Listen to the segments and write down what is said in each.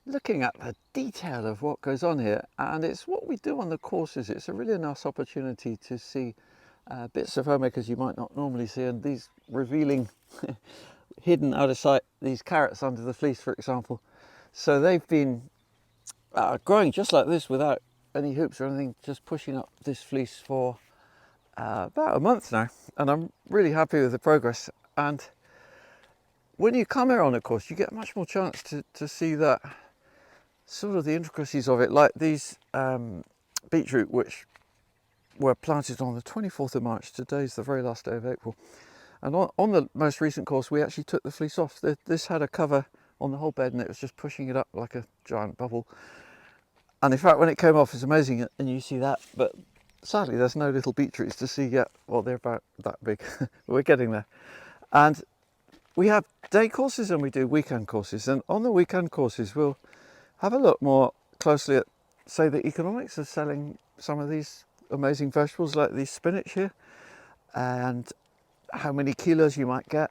looking at the detail of what goes on here, and it's what we do on the courses. It's a really nice opportunity to see bits of homeacres you might not normally see, and these revealing hidden out of sight, these carrots under the fleece, for example. So they've been growing just like this without any hoops or anything, just pushing up this fleece for about a month now, and I'm really happy with the progress. And when you come here on a course, you get much more chance to see that sort of the intricacies of it, like these beetroot, which were planted on the 24th of March. Today's the very last day of April. And on the most recent course, we actually took the fleece off. This had a cover on the whole bed, and it was just pushing it up like a giant bubble. And in fact, when it came off, it's amazing, and you see that. But sadly, there's no little beetroots to see yet. Well, they're about that big. We're getting there. And we have day courses and we do weekend courses. And on the weekend courses, we'll have a look more closely at, say, the economics of selling some of these amazing vegetables, like the spinach here, and how many kilos you might get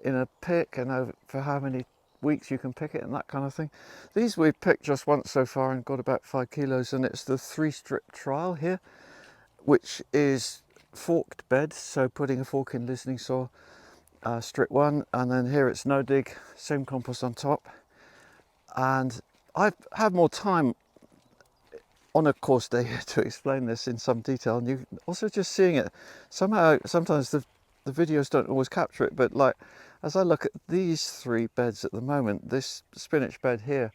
in a pick, and for how many weeks you can pick it, and that kind of thing. These we've picked just once so far and got about 5 kilos, and it's the 3-strip trial here, which is forked beds, so putting a fork in listening soil, strip 1, and then here it's no dig, same compost on top. And I've had more time on a course day to explain this in some detail, and you also just seeing it somehow, sometimes the videos don't always capture it, but like as I look at these 3 beds at the moment, this spinach bed here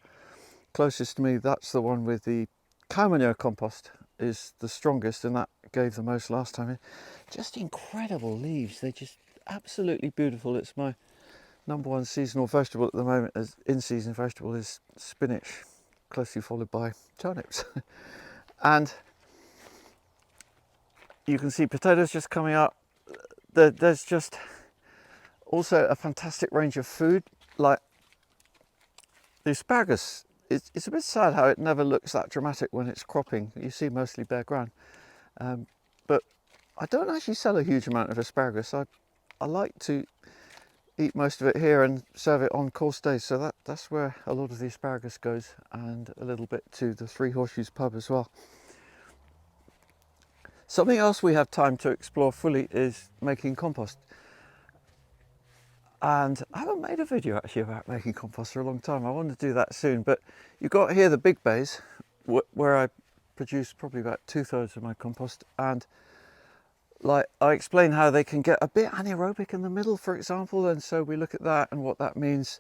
closest to me, that's the one with the cow manure compost, is the strongest, and that gave the most last time. Just incredible leaves, they're just absolutely beautiful. It's my #1 seasonal vegetable at the moment, as in-season vegetable is spinach, closely followed by turnips. And you can see potatoes just coming up. There's just also a fantastic range of food, like the asparagus. It's a bit sad how it never looks that dramatic when it's cropping. You see mostly bare ground. But I don't actually sell a huge amount of asparagus. I like to eat most of it here and serve it on course days, so that's where a lot of the asparagus goes, and a little bit to the Three Horseshoes pub as well. Something else we have time to explore fully is making compost. And I haven't made a video actually about making compost for a long time. I want to do that soon, but you've got here the big bays where I produce probably about 2/3 of my compost, and like I explain how they can get a bit anaerobic in the middle, for example, and so we look at that and what that means.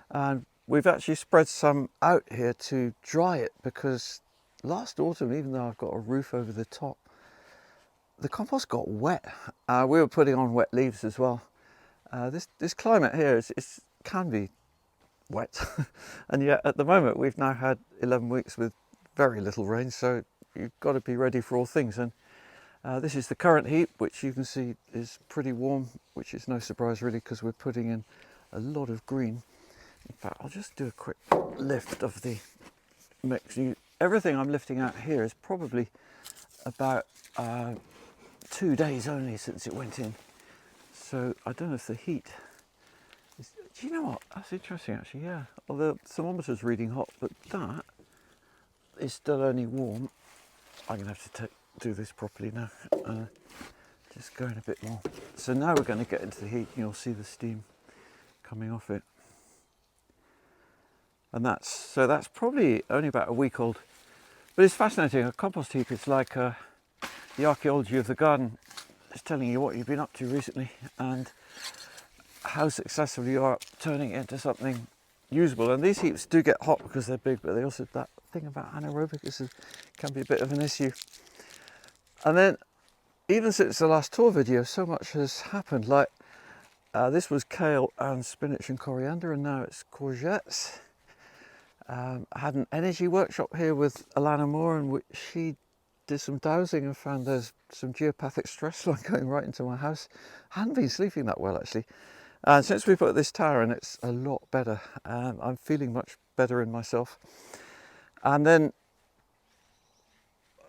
And we've actually spread some out here to dry it, because last autumn, even though I've got a roof over the top, the compost got wet. We were putting on wet leaves as well. This climate here can be wet, and yet at the moment we've now had 11 weeks with very little rain, so you've got to be ready for all things. And this is the current heat, which you can see is pretty warm, which is no surprise really, because we're putting in a lot of green. In fact, I'll just do a quick lift of the mix. Everything I'm lifting out here is probably about 2 days only since it went in. So I don't know if the heat is, do you know what? That's interesting actually, yeah. Although the thermometer's reading hot, but that is still only warm. I'm gonna have to do this properly now. Just going a bit more. So now we're going to get into the heat, and you'll see the steam coming off it. And that's probably only about a week old, but it's fascinating. A compost heap is like the archaeology of the garden. It's telling you what you've been up to recently and how successful you are at turning it into something usable. And these heaps do get hot because they're big, but they also, that thing about anaerobic can be a bit of an issue. And then even since the last tour video, so much has happened. Like this was kale and spinach and coriander, and now it's courgettes. I had an energy workshop here with Alana Moore, in which she did some dowsing and found there's some geopathic stress line going right into my house. I hadn't been sleeping that well actually. And since we put this tower in, it's a lot better. I'm feeling much better in myself. And then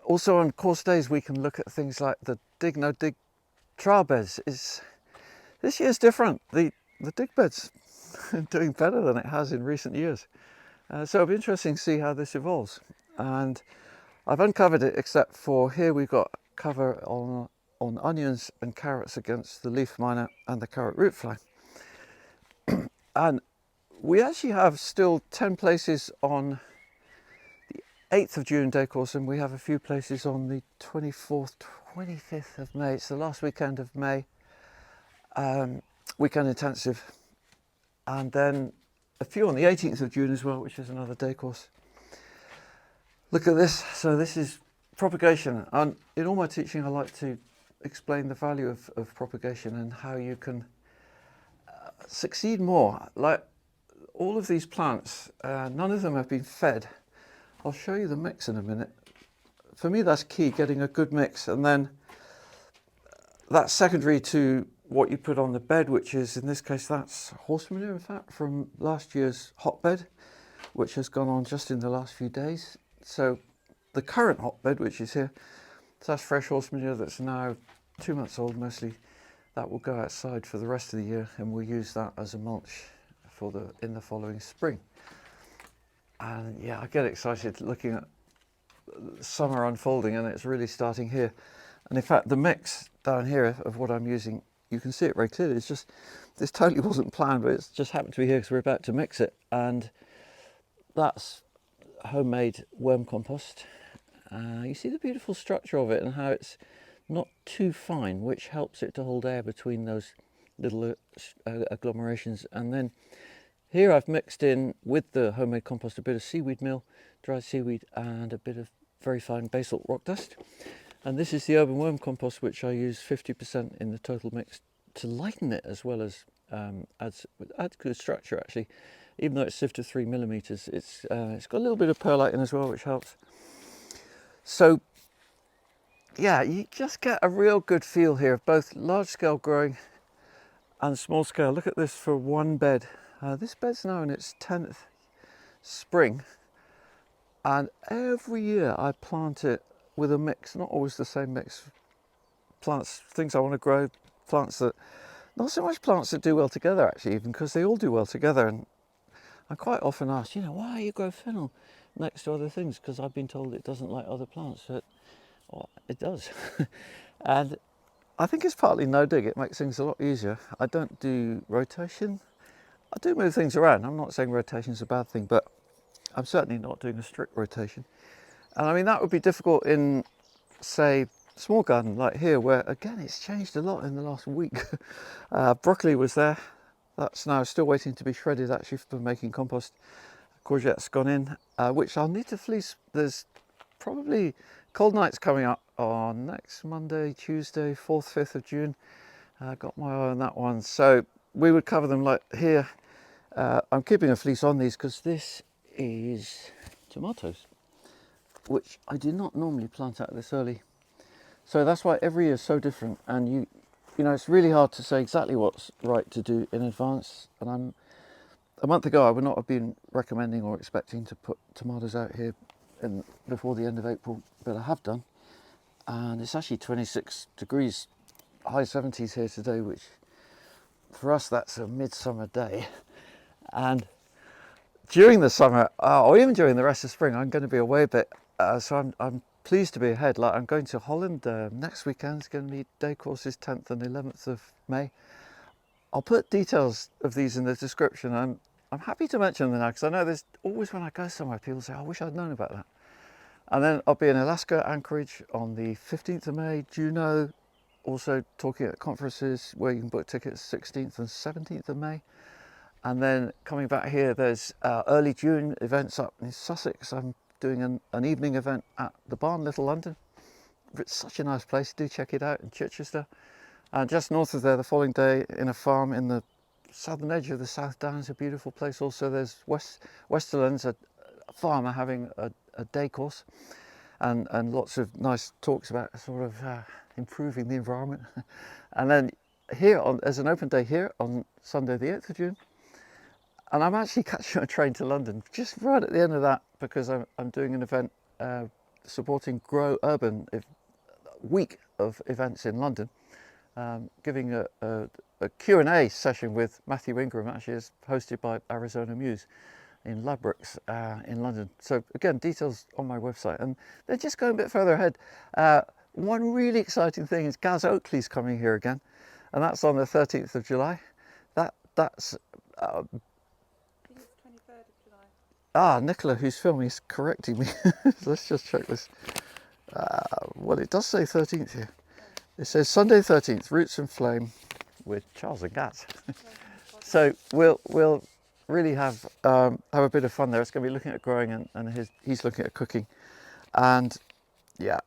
also on course days, we can look at things like the dig no dig trial beds. This year's different. The dig bed's doing better than it has in recent years. So it'll be interesting to see how this evolves. And I've uncovered it, except for here we've got cover on onions and carrots against the leaf miner and the carrot root fly. And we actually have still 10 places on the 8th of June day course, and we have a few places on the 24th, 25th of May. It's the last weekend of May, weekend intensive. And then a few on the 18th of June as well, which is another day course. Look at this. So this is propagation. And in all my teaching, I like to explain the value of propagation and how you can succeed more. Like all of these plants, none of them have been fed. I'll show you the mix in a minute. For me, that's key, getting a good mix. And then that's secondary to what you put on the bed, which is, in this case, that's horse manure, in fact, from last year's hotbed, which has gone on just in the last few days. So the current hotbed, which is here, that's fresh horse manure that's now 2 months old mostly. That will go outside for the rest of the year, and we'll use that as a mulch for in the following spring. And yeah, I get excited looking at summer unfolding, and it's really starting here. And in fact, the mix down here of what I'm using, you can see it very clearly. It's just, this totally wasn't planned, but it's just happened to be here because we're about to mix it. And that's homemade worm compost. You see the beautiful structure of it and how it's not too fine, which helps it to hold air between those little agglomerations. And then here I've mixed in with the homemade compost a bit of seaweed meal, dried seaweed, and a bit of very fine basalt rock dust. And this is the urban worm compost, which I use 50% in the total mix to lighten it, as well as adds good structure actually. Even though it's sifted 3 millimeters, it's got a little bit of perlite in as well, which helps. So yeah, you just get a real good feel here of both large scale growing and small scale. Look at this for one bed. This bed's now in its 10th spring, and every year I plant it with a mix, not always the same mix. Plants, things I want to grow, plants that, not so much plants that do well together actually, even, because they all do well together. And I'm quite often asked, you know, why you grow fennel next to other things? Because I've been told it doesn't like other plants, but well, it does. And I think it's partly no-dig. It makes things a lot easier. I don't do rotation. I do move things around. I'm not saying rotation is a bad thing, but I'm certainly not doing a strict rotation. And I mean, that would be difficult in, say, small garden like here, where again it's changed a lot in the last week. Broccoli was there. That's now still waiting to be shredded actually for making compost. Courgette's gone in, which I'll need to fleece. There's probably cold nights coming up on next Monday, Tuesday, 4th, 5th of June. Got my eye on that one. So we would cover them like here. I'm keeping a fleece on these because this is tomatoes, which I did not normally plant out this early. So that's why every year is so different. And you know, it's really hard to say exactly what's right to do in advance. And a month ago, I would not have been recommending or expecting to put tomatoes out here before the end of April, but I have done. And it's actually 26 degrees, high 70s here today, which for us, that's a midsummer day. And during the summer, or even during the rest of spring, I'm going to be away a bit. So I'm pleased to be ahead. Like, I'm going to Holland next weekend. It's going to be day courses 10th and 11th of May. I'll put details of these in the description. I'm happy to mention them now because I know there's always, when I go somewhere, people say, I wish I'd known about that. And then I'll be in Alaska, Anchorage on the 15th of May, Juneau, also talking at conferences where you can book tickets 16th and 17th of May. And then coming back here, there's early June events up in Sussex. I'm doing an evening event at the Barn, Little London. It's such a nice place, do check it out, in Chichester. And just north of there, the following day, in a farm in the southern edge of the South Downs, a beautiful place. Also, there's Westerland's, a farmer having a day course, and lots of nice talks about sort of improving the environment. And then here, there's an open day here on Sunday the 8th of June. And I'm actually catching a train to London just right at the end of that, because I'm doing an event supporting Grow Urban, week of events in London, giving a Q&A session with Matthew Ingram, actually is hosted by Arizona MOES in Ladbrokes in London. So again, details on my website. And then just going a bit further ahead, one really exciting thing is Gaz Oakley's coming here again, and that's on the 13th of July. That's I think it's 23rd of July. Nicola, who's filming, is correcting me. Let's just check this. Well, it does say 13th here. It says Sunday 13th, Roots and Flame with Charles and Gaz. So we'll really have a bit of fun there. It's going to be looking at growing, and he's looking at cooking. And yeah,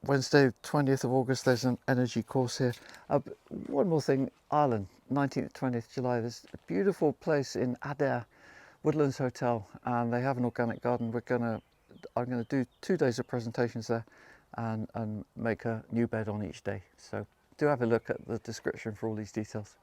Wednesday 20th of August, there's an energy course here. One more thing, Ireland, 19th 20th July, there's a beautiful place in Adair, Woodlands Hotel, and they have an organic garden. I'm gonna do 2 days of presentations there and make a new bed on each day. So do have a look at the description for all these details.